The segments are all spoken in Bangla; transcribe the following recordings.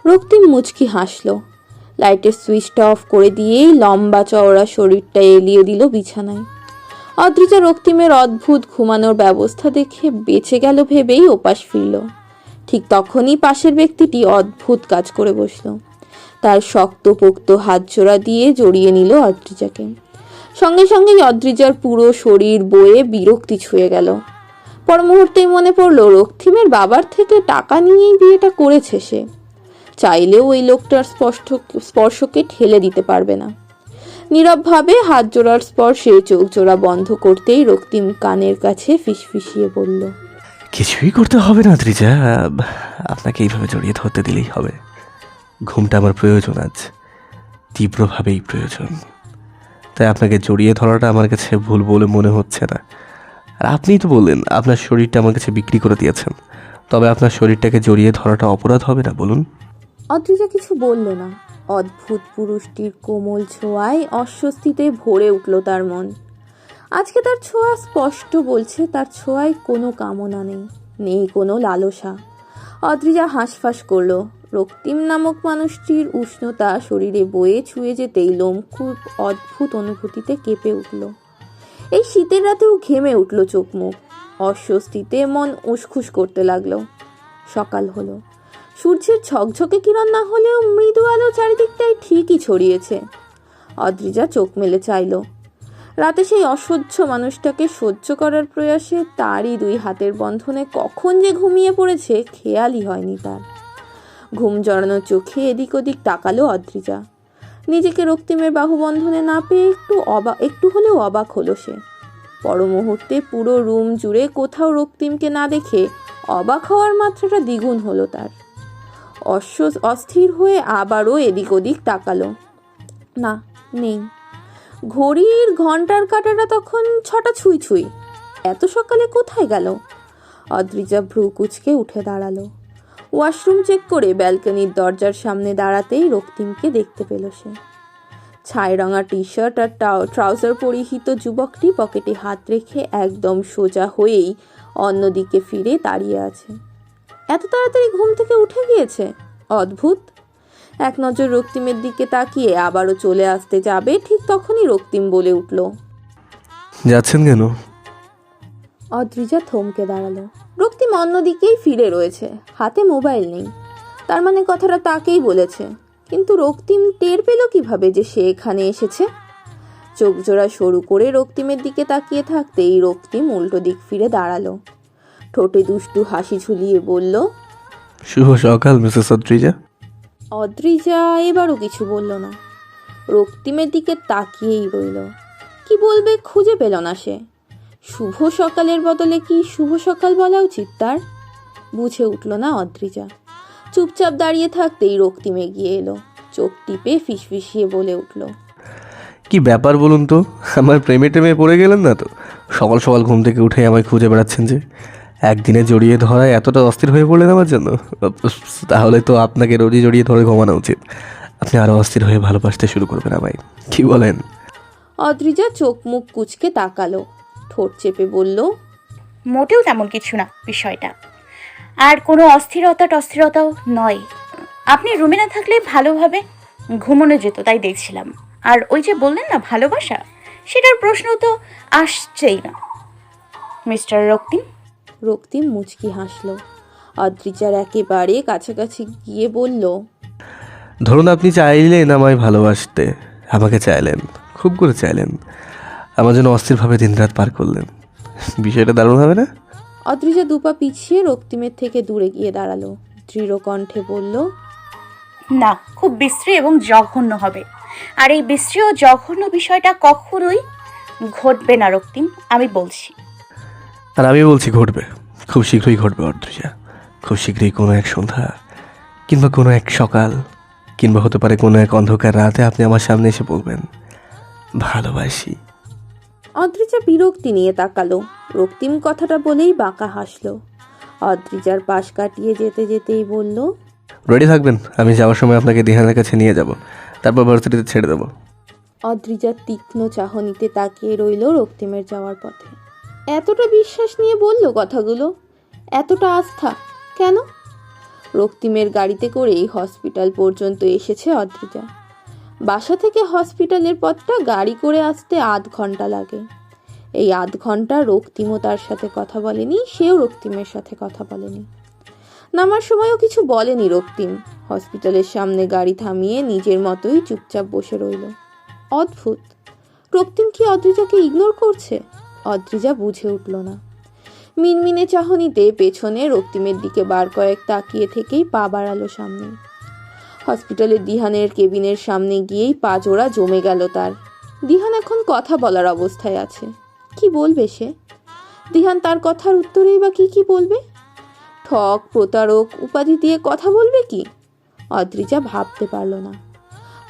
রক্তিম মুচকি হাসল। লাইটের সুইচটা অফ করে দিয়েই লম্বা চওড়া শরীরটা এলিয়ে দিল বিছানায়। অদ্রিজা রক্তিমের অদ্ভুত ঘুমানোর ব্যবস্থা দেখে বেঁচে গেল ভেবেই ওপাশ ফিরল। ঠিক তখনই পাশের ব্যক্তিটি অদ্ভুত কাজ করে বসল। তার শক্তপোক্ত হাত জোড়া দিয়ে জড়িয়ে নিল অদ্রিজাকে। সঙ্গে সঙ্গেই অদ্রিজার পুরো শরীর বয়ে বিরক্তি ছুঁয়ে গেল। পর মুহূর্তেই মনে পড়ল রক্তিমের বাবার থেকে টাকা নিয়েই বিয়েটা করেছে সে। চাইলেও ওই লোকটার স্পর্শকে ঠেলে দিতে পারবে না। নীরবভাবে হাত জোড়ার স্পর্শে চোখ জোড়া বন্ধ করতেই রক্তিম কানের কাছে ফিসফিসিয়ে বলল, কিছুই করতে হবে না অদ্রিজা, আপনাকে এইভাবে জড়িয়ে ধরতে দিলেই হবে। ঘুমটা আমার প্রয়োজন, আজ তীব্রভাবেই প্রয়োজন। তাই আপনাকে জড়িয়ে ধরাটা আমার কাছে ভুল বলে মনে হচ্ছে না। আর আপনিই তো বললেন আপনার শরীরটা আমার কাছে বিক্রি করে দিয়েছেন, তবে আপনার শরীরটাকে জড়িয়ে ধরাটা অপরাধ হবে না বলুন? অদ্রিজা কিছু বলল না। অদ্ভুত পুরুষটির কোমল ছোঁয়ায় অস্বস্তিতে ভরে উঠল তার মন। আজকে তার ছোঁয়া স্পষ্ট বলছে তার ছোঁয়ায় কোনো কামনা নেই, নেই কোনো লালসা। অদ্রিজা হাঁসফাঁস করল। রক্তিম নামক মানুষটির উষ্ণতা শরীরে বয়ে ছুঁয়ে যেতেই লোম খুব অদ্ভুত অনুভূতিতে কেঁপে উঠল। এই শীতের রাতেও ঘেমে উঠল চোখ মুখ। অস্বস্তিতে মন উসখুস করতে লাগলো। সকাল হলো। সূর্যের ঝকঝকে কিরণ না হলেও মৃদু আলো চারিদিকটাই ঠিকই ছড়িয়েছে। অদ্রিজা চোখ মেলে চাইল। রাতে সেই অসহ্য মানুষটাকে সহ্য করার প্রয়াসে তারই দুই হাতের বন্ধনে কখন যে ঘুমিয়ে পড়েছে খেয়ালই হয়নি তার। ঘুম জড়ানো চোখে এদিক ওদিক তাকালো অদ্রিজা। নিজেকে রক্তিমের বাহুবন্ধনে না পেয়ে একটু হলেও অবাক হলো সে। পর মুহূর্তে পুরো রুম জুড়ে কোথাও রক্তিমকে না দেখে অবাক হওয়ার মাত্রাটা দ্বিগুণ হলো তার। অস্থির হয়ে আবারও এদিক ওদিক তাকালো। না, নেই। ঘড়ির ঘন্টার কাঁটাটা তখন 6টা ছুঁই ছুঁই। এত সকালে কোথায় গেল? অদ্রিজা ভ্রু কুঁচকে উঠে দাঁড়ালো। ওয়াশরুম চেক করে ব্যালকনির দরজার সামনে দাঁড়াতেই রক্তিমকে দেখতে পেল সে। ছাই রঙা টি শার্ট আর ট্রাউজার পরিহিত যুবকটি পকেটে হাত রেখে একদম সোজা হয়েই অন্যদিকে ফিরে দাঁড়িয়ে আছে। এত তাড়াতাড়ি ঘুম থেকে উঠে গিয়েছে, অদ্ভুত। এক নজর রক্তিমের দিকে তাকিয়ে আবারও চলে আসতে যাবে, ঠিক তখনই রক্তিম বলে উঠল, যাচ্ছেন কেন? অদ্রিজা থমকে দাঁড়ালো। রক্তিম অন্যদিকেই ফিরে রয়েছে, হাতে মোবাইল নেই। তার মানে কথাটা তাকেই বলেছে, কিন্তু রক্তিম টের পেল কিভাবে যে সে এখানে এসেছে? চোখ জোড়া সরু করে রক্তিমের দিকে তাকিয়ে থাকতেই রক্তিম উল্টো দিক ফিরে দাঁড়ালো। ঠোঁটে দুষ্টু হাসি ঝুলিয়ে বলল, শুভ সকাল মিসেস অদ্রিজা। অদ্রিজা এবারও কিছু বলল না, রক্তিমের দিকে তাকিয়েই রইল। কি বলবে খুঁজে পেল না সে। শুভ সকালের বদলে কি শুভ সকাল বলা উচিত তার? বুঝে উঠল না অদ্রিজা। চুপচাপ দাঁড়িয়ে থাকতেই রক্তিম এগিয়ে এলো। চোখ টিপে ফিসফিসিয়ে বলে উঠল, কি ব্যাপার বলুন তো? আমার প্রেমে টেমে পড়ে গেলেন না তো? সকাল সকাল ঘুম থেকে উঠে আমায় খুঁজে বেড়াচ্ছেন যে? একদিনে জড়িয়ে ধরায় এতটা অস্থির হয়ে পড়লেন আমার জন্য? তাহলে তো আপনাকে রোজই জড়িয়ে ধরে ঘুমানো উচিত। আপনি আরও অস্থির হয়ে ভালোবাসতে শুরু করবেন আমায়, কি বলেন? অদ্রিজা চোখ মুখ কুঁচকে তাকালো, ঠোঁট চেপে বলল, মোটেও তেমন কিছু না বিষয়টা। আর কোনো অস্থিরতাও নয়। আপনি রুমে না থাকলে ভালোভাবে ঘুমানো যেত, তাই দেখছিলাম। আর ওই যে বললেন না ভালোবাসা, সেটার প্রশ্ন তো আসছেই না মিস্টার রক্তিম। রক্তিম মুচকি হাসল। অদ্রিজার একেবারে কাছাকাছি গিয়ে বলল, ধরুন আপনি চাইলেন আমায় ভালোবাসতে, আমাকে চাইলেন, খুব করে চাইলেন, আমার জন্য অস্থিরভাবে দিনরাত পার করলেন। বিষয়টা দারুণ হবে না? অদ্রিজা দুপা পিছিয়ে রক্তিমের থেকে দূরে গিয়ে দাঁড়ালো। দৃঢ় কণ্ঠে বলল, না, খুব বিশ্রী এবং জঘন্য হবে। আর এই বিশ্রী ও জঘন্য বিষয়টা কখনোই ঘটবে না রক্তিম, আমি বলছি। আর আমি বলছি ঘটবে, খুব শীঘ্রই ঘটবে অদ্রিজা। খুব শীঘ্রই কোনো এক সন্ধ্যা, কিংবা কোনো এক সকাল, কিংবা হতে পারে কোনো এক অন্ধকার রাতে আপনি আমার সামনে এসে বলবেন ভালোবাসি। অদ্রিজা বিরক্তি নিয়ে তাকালো। রক্তিম কথাটা বলেই বাঁকা হাসলো। অদ্রিজার পাশ কাটিয়ে যেতে যেতেই বলল, রেডি থাকবেন, আমি যাওয়ার সময় আপনাকে দিহানের কাছে নিয়ে যাব, তারপর ভার্সিটিতে ছেড়ে দেবো। অদ্রিজার তীক্ষ্ণ চাহনিতে তাকিয়ে রইল রক্তিমের যাওয়ার পথে। এতটা বিশ্বাস নিয়ে বলল কথাগুলো? এতটা আস্থা কেন? রক্তিমের গাড়িতে করেই হসপিটাল পর্যন্ত এসেছে অদ্রিজা। বাসা থেকে হসপিটালের পথটা গাড়ি করে আসতে 8 ঘন্টা লাগে। এই 8 ঘন্টা রক্তিমও তার সাথে কথা বলেনি, সেও রক্তিমের সাথে কথা বলেনি। নামার সময়ও কিছু বলেনি রক্তিম। হসপিটালের সামনে গাড়ি থামিয়ে নিজের মতোই চুপচাপ বসে রইল। অদ্ভুত, রক্তিম কি অদ্রিজাকে ইগনোর করছে? অদ্রিজা বুঝে উঠল না। মিনমিনে চাহনিতে পেছনে রক্তিমের দিকে বার কয়েক তাকিয়ে থেকেই পা বাড়ালো সামনে। হসপিটালের দিহানের কেবিনের সামনে গিয়েই পা জোড়া জমে গেল তার। দিহান এখন কথা বলার অবস্থায় আছে। কি বলবে সে? দিহান তার কথার উত্তরেই বা কি বলবে? ঠক, প্রতারক উপাধি দিয়ে কথা বলবে কি? অদ্রিজা ভাবতে পারল না।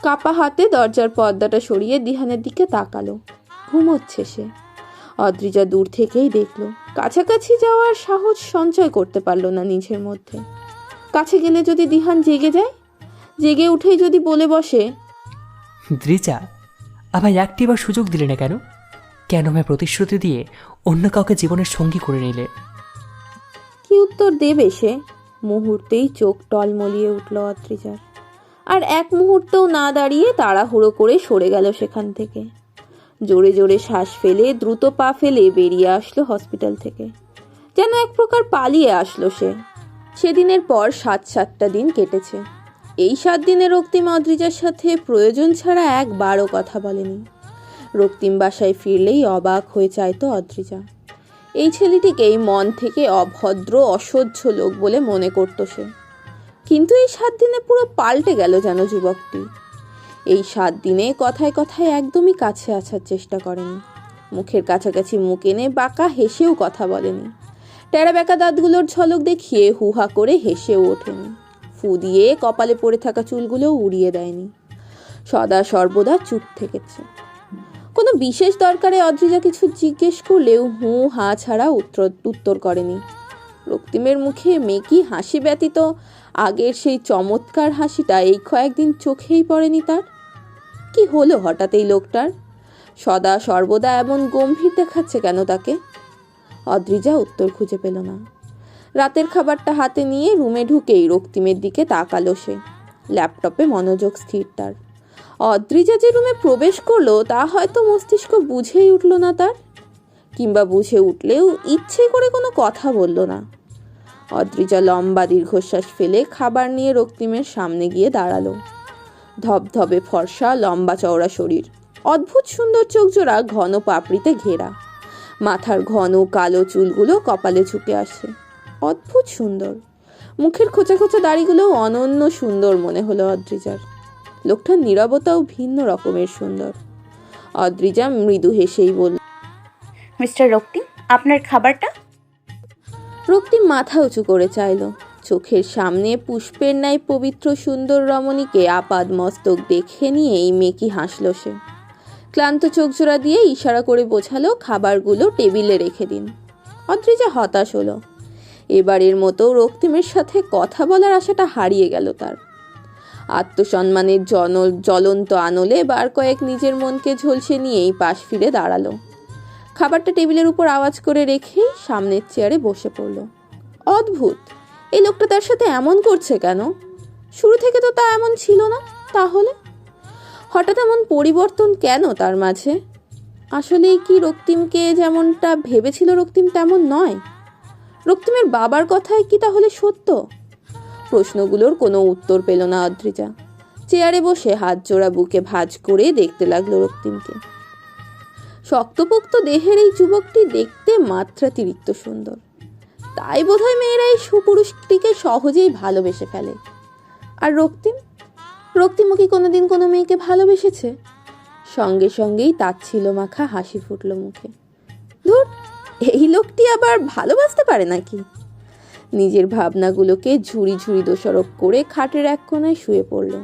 কাপা হাতে দরজার পর্দাটা সরিয়ে দিহানের দিকে তাকালো। ঘুমোচ্ছে সে। অদ্রিজা দূর থেকেই দেখল। কাছাকাছি যাওয়ার সাহস সঞ্চয় করতে পারল না নিজের মধ্যে। কাছে গেলে যদি দিহান জেগে যায়, জেগে উঠেই যদি বলে বসে, দ্রিজা, আমায় একটিবার সুযোগ দিলে না কেন? কেন আমায় প্রতিশ্রুতি দিয়ে অন্য কাউকে জীবনের সঙ্গী করে নিলে? কি উত্তর দেবে সে? মুহূর্তেই চোখ টলমলিয়ে উঠল অদ্রিজার। আর এক মুহূর্তেও না দাঁড়িয়ে তাড়াহুড়ো করে সরে গেল সেখান থেকে। জোরে জোরে শ্বাস ফেলে দ্রুত পা ফেলে বেরিয়ে আসলো হসপিটাল থেকে। যেন এক প্রকার পালিয়ে আসলো সে। সেদিনের পর 7-7টা দিন কেটেছে। এই 7 দিনে রক্তিম অদ্রিজার সাথে প্রয়োজন ছাড়া একবারও কথা বলেনি। রক্তিম বাসায় ফিরলেই অবাক হয়ে চাইতো অদ্রিজা। এই ছেলেটিকেই মন থেকে অভদ্র অসহ্য লোক বলে মনে করতো সে। কিন্তু এই 7 দিনে পুরো পাল্টে গেল যেন যুবকটি। এই 7 দিনে কথায় কথায় একদমই কাছে আসার চেষ্টা করেনি। মুখের কাছাকাছি মুখ এনে বাঁকা হেসেও কথা বলেনি। টেরা বেঁকা দাঁতগুলোর ঝলক দেখিয়ে হুহা করে হেসেও ওঠেনি। ফু দিয়ে কপালে পড়ে থাকা চুলগুলোও উড়িয়ে দেয়নি। সদা সর্বদা চুপ থেকেছে। কোনো বিশেষ দরকারে অদ্রিজা কিছু জিজ্ঞেস করলেও হু হা ছাড়া উত্তর করেনি। রক্তিমের মুখে মেকি হাসি ব্যতীত আগের সেই চমৎকার হাসিটা এই কয়েকদিন চোখেই পড়েনি তার। কি হলো হঠাৎ এই লোকটার? সদা সর্বদা এমন গম্ভীর দেখাচ্ছে কেন তাকে? অদ্রিজা উত্তর খুঁজে পেল না। রাতের খাবারটা হাতে নিয়ে রুমে ঢুকেই রক্তিমের দিকে তাকালো সে। ল্যাপটপে মনোযোগ স্থির তার। অদ্রিজা যে রুমে প্রবেশ করলো তা হয়তো মস্তিষ্ক বুঝেই উঠল না তার, কিংবা বুঝে উঠলেও ইচ্ছে করে কোনো কথা বলল না। অদ্রিজা লম্বা দীর্ঘশ্বাস ফেলে খাবার নিয়ে রক্তিমের সামনে গিয়ে দাঁড়ালো। ধবধবে ফর্সা, লম্বা চওড়া শরীর, অদ্ভুত সুন্দর চোখ জোড়া ঘন পাপড়িতে ঘেরা, মাথার ঘন কালো চুলগুলো কপালে ঝুঁকে আসে। অদ্ভুত সুন্দর। মুখের খোঁচা খোঁচা দাড়িগুলোও অনন্য সুন্দর মনে হলো অদ্রিজার। লোকটার নীরবতাও ভিন্ন রকমের সুন্দর। অদ্রিজা মৃদু হেসেই বলল, মিস্টার রক্তিম, আপনার খাবারটা? রক্তিম মাথা উঁচু করে চাইল। চোখের সামনে পুষ্পের ন্যায় পবিত্র সুন্দর রমণীকে আপাদ মস্তক দেখে নিয়েই মেকি হাসল সে। ক্লান্ত চোখ জোড়া দিয়ে ইশারা করে বোঝালো খাবারগুলো টেবিলে রেখে দিন। অদ্রিজা হতাশ হলো। এবারের মতো রক্তিমের সাথে কথা বলার আশাটা হারিয়ে গেল তার। আত্মসম্মানের জ্বলন্ত আনলে বার কয়েক নিজের মনকে ঝলসে নিয়েই পাশ ফিরে দাঁড়ালো। খাবারটা টেবিলের উপর আওয়াজ করে রেখেই সামনের চেয়ারে বসে পড়ল। অদ্ভুত, এই লোকটা তার সাথে এমন করছে কেন? শুরু থেকে তো তা এমন ছিল না। তাহলে হঠাৎ এমন পরিবর্তন কেন তার মাঝে? আসলেই কি রক্তিমকে যেমনটা ভেবেছিল রক্তিম তেমন নয়? রক্তিমের বাবার কথাই কি তাহলে সত্য? প্রশ্নগুলোর কোনো উত্তর পেল না অদ্রিজা। চেয়ারে বসে হাত জোড়া বুকে ভাঁজ করে দেখতে লাগলো রক্তিমকে। শক্তপোক্ত দেহের এই যুবকটি দেখতে মাত্রাতিরিক্ত সুন্দর। তাই বোধহয় মেয়েরা এই সুপুরুষটিকে সহজেই ভালোবেসে ফেলে। আর রক্তিমও কি কোনোদিন কোনো মেয়েকে ভালোবেসেছে? সঙ্গে সঙ্গেই তাচ্ছিল মাখা হাসি ফুটল মুখে। ধুর, এই লোকটি আবার ভালোবাসতে পারে নাকি? নিজের ভাবনাগুলোকে ঝুড়ি ঝুড়ি দোষারোপ করে খাটের এক কোণায় শুয়ে পড়ল।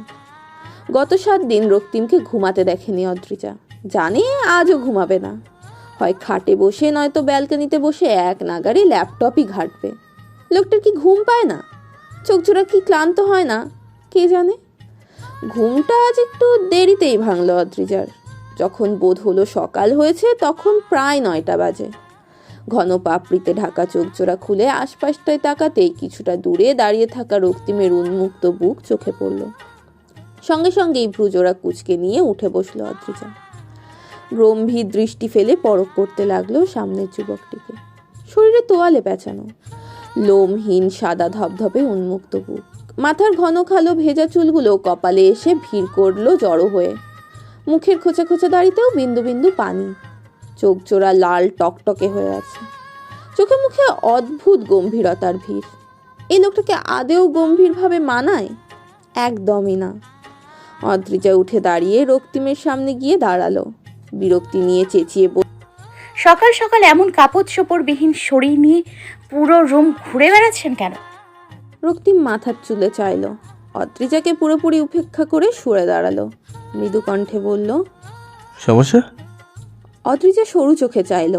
গত 7 দিন রক্তিমকে ঘুমাতে দেখেনি অদ্রিজা। জানে আজও ঘুমাবে না। হয় খাটে বসে নয়তো ব্যালকনিতে বসে এক নাগারে ল্যাপটপই ঘাঁটবে। লোকটার কি ঘুম পায় না? চোখ জোড়া কি ক্লান্ত হয় না? কে জানে। ঘুমটা আজ একটু দেরিতেই ভাঙল অদ্রিজার। যখন বোধ হলো সকাল হয়েছে তখন প্রায় 9টা বাজে। ঘন পাপড়িতে ঢাকা চোখ জোড়া খুলে আশপাশটায় তাকাতেই কিছুটা দূরে দাঁড়িয়ে থাকা রক্তিমের উন্মুক্ত বুক চোখে পড়ল। সঙ্গে সঙ্গেই ভ্রুজোড়া কুচকে নিয়ে উঠে বসলো অদ্রিজা। গম্ভীর দৃষ্টি ফেলে পরখ করতে লাগলো সামনের যুবকটিকে। শরীরে তোয়ালে পেঁচানো, লোমহীন সাদা ধবধবে উন্মুক্ত বুক, মাথার ঘন কালো ভেজা চুলগুলো কপালে এসে ভিড় করলো জড়ো হয়ে। মুখের খোঁচা খোঁচা দাড়িতেও বিন্দু বিন্দু পানি, চোখ জোড়া লাল টকটকে হয়ে আছে, চোখে মুখে অদ্ভুত গম্ভীরতার ভিড়। এই লোকটাকে আদেও গম্ভীরভাবে মানায়? একদমই না। অদ্রিজা উঠে দাঁড়িয়ে রক্তিমের সামনে গিয়ে দাঁড়ালো। বিরক্তি নিয়ে চেঁচিয়ে সকাল সকাল এমন কাপড় চোপড়বিহীন শরীর নিয়ে পুরো রুম ঘুরে বেড়াচ্ছেন কেন? রক্তিম মাথার চুলে চাইল। অদ্রিজাকে পুরোপুরি উপেক্ষা করে সরে দাঁড়ালো। মৃদু কণ্ঠে বলল, সমস্যা? অদ্রিজা সরু চোখে চাইল।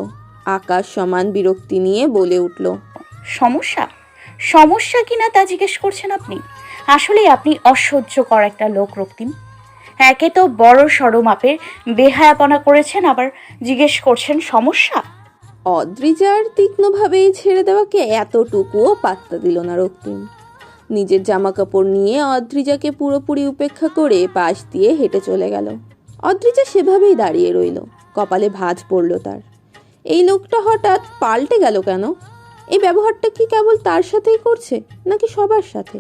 আকাশ সমান বিরক্তি নিয়ে বলে উঠল, সমস্যা? সমস্যা কিনা তা জিজ্ঞেস করছেন আপনি? আসলেই আপনি অসহ্যকর একটা লোক রক্তিম। একে তো বড় সড়ো মাপের বেহায়াপনা করেছেন, আবার জিজ্ঞেস করছেন সমস্যা? অদ্রিজার তীক্ষ্ণভাবেই ছেড়ে দেওয়াকে এতটুকুও পাত্তা দিল না রক্তিম। নিজের জামা কাপড় নিয়ে অদ্রিজাকে পুরোপুরি উপেক্ষা করে পাশ দিয়ে হেঁটে চলে গেল। অদ্রিজা সেভাবেই দাঁড়িয়ে রইল। কপালে ভাঁজ পড়ল তার। এই লোকটা হঠাৎ পাল্টে গেল কেন? এই ব্যবহারটা কি কেবল তার সাথেই করছে, নাকি সবার সাথে?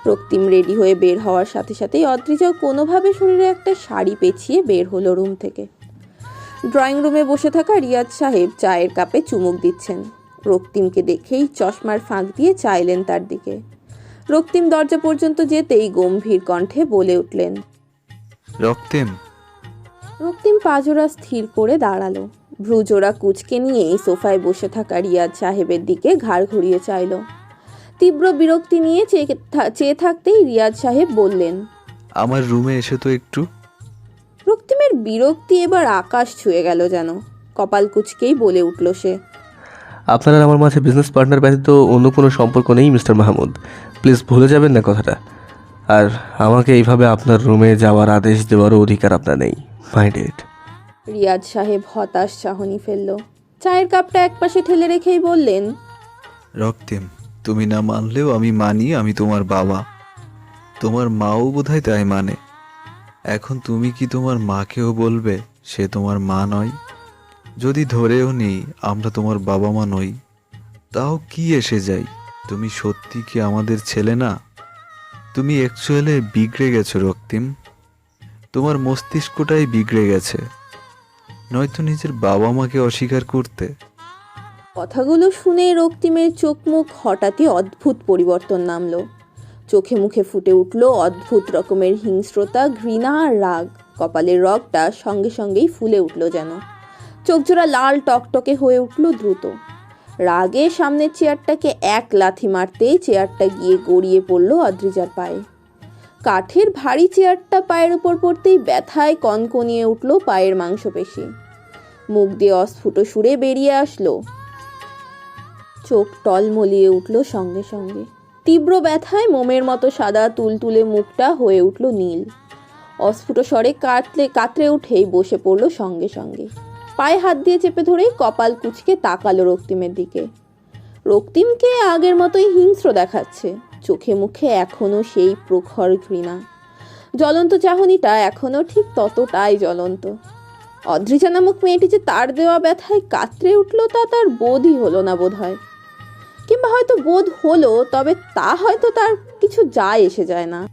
রক্তিম রেডি হয়ে বের হওয়ার সাথে সাথেই অদ্রিজাও কোনোভাবে শরীরে একটা শাড়ি পেঁচিয়ে বের হলো রুম থেকে। ড্রয়িং রুমে বসে থাকা রিয়াজ সাহেব চায়ের কাপে চুমুক দিচ্ছেন। রক্তিমকে দেখেই চশমার ফাঁক দিয়ে চাইলেন তার দিকে। রক্তিম দরজা পর্যন্ত যেতেই গম্ভীর কণ্ঠে বলে উঠলেন, রক্তিম। রক্তিম পাজোড়া স্থির করে দাঁড়ালো। ভ্রুজোড়া কুচকে নিয়েই সোফায় বসে থাকা রিয়াজ সাহেবের দিকে ঘাড় ঘুরিয়ে চাইল। তীব্র বিরক্তি নিয়ে চেয়ে থাকতেই রিয়াজ সাহেব বললেন, আমার রুমে এসে তো একটু। রক্তিমের বিরক্তি এবার আকাশ ছুঁয়ে গেল যেন। কপাল কুচকেই বলে উঠল সে, আপনার আর আমার মাঝে বিজনেস পার্টনার ব্যতীত অন্য কোনো সম্পর্ক নেই মিস্টার মাহমুদ, প্লিজ ভুলে যাবেন না কথাটা। আর আমাকে এইভাবে আপনার রুমে যাওয়ার আদেশ দেওয়ারও অধিকার আপনার নেই, মাইন্ডেড। রিয়াজ সাহেব হতাশ চাহনি ফেলল। চায়ের কাপটা একপাশে ঠেলে রেখেই বললেন, রক্তিম, তুমি না মানলেও আমি মানি আমি তোমার বাবা। তোমার মাও বোধহয় তাই মানে। এখন তুমি কি তোমার মাকেও বলবে সে তোমার মা নয়? যদি ধরেও নেই আমরা তোমার বাবা মা নই, তাও কি এসে যাই? তুমি সত্যি কি আমাদের ছেলে না? তুমি অ্যাকচুয়ালি বিগড়ে গেছো রক্তিম। তোমার মস্তিষ্কটাই বিগড়ে গেছে, নয়তো নিজের বাবা মাকে অস্বীকার করতে। কথাগুলো শুনে রক্তিমের চোখ মুখ হঠাৎই অদ্ভুত পরিবর্তন নামলো। চোখে মুখে ফুটে উঠল অদ্ভুত রকমের হিংস্রতা, ঘৃণা আর রাগ। কপালের রগটা সঙ্গে সঙ্গেই ফুলে উঠল যেন। চোখজোড়া লাল টকটকে হয়ে উঠল দ্রুত। রাগে সামনের চেয়ারটাকে এক লাথি মারতেই চেয়ারটা গিয়ে গড়িয়ে পড়ল অদ্রিজার পায়ে। কাঠের ভারী চেয়ারটা পায়ের উপর পড়তেই ব্যথায় কনকনিয়ে উঠল পায়ের মাংসপেশি। মুখ দিয়ে অস্ফুট সুরে বেরিয়ে আসলো, চোখ টলমলিয়ে উঠল সঙ্গে সঙ্গে। তীব্র ব্যথায় মোমের মতো সাদা তুলতুলে মুখটা হয়ে উঠল নীল। অস্ফুট স্বরে কাতরে উঠেই বসে পড়ল সঙ্গে সঙ্গে। পায়ে হাত দিয়ে চেপে ধরেই কপাল কুঁচকে তাকালো রক্তিমের দিকে। রক্তিমকে আগের মতোই হিংস্র দেখাচ্ছে। চোখে মুখে এখনো সেই প্রখর ঘৃণা। জ্বলন্ত চাহনিটা এখনো ঠিক ততটাই জ্বলন্ত। অদ্রিজা নামক মেয়েটি যে তার দেওয়া ব্যথায় কাতরে উঠল তা তার বোধই হলো না বোধহয়। কিংবা হয়তো বোধ হলো, তবে তা হয়তো তার কিছু যায় এসে যায় না।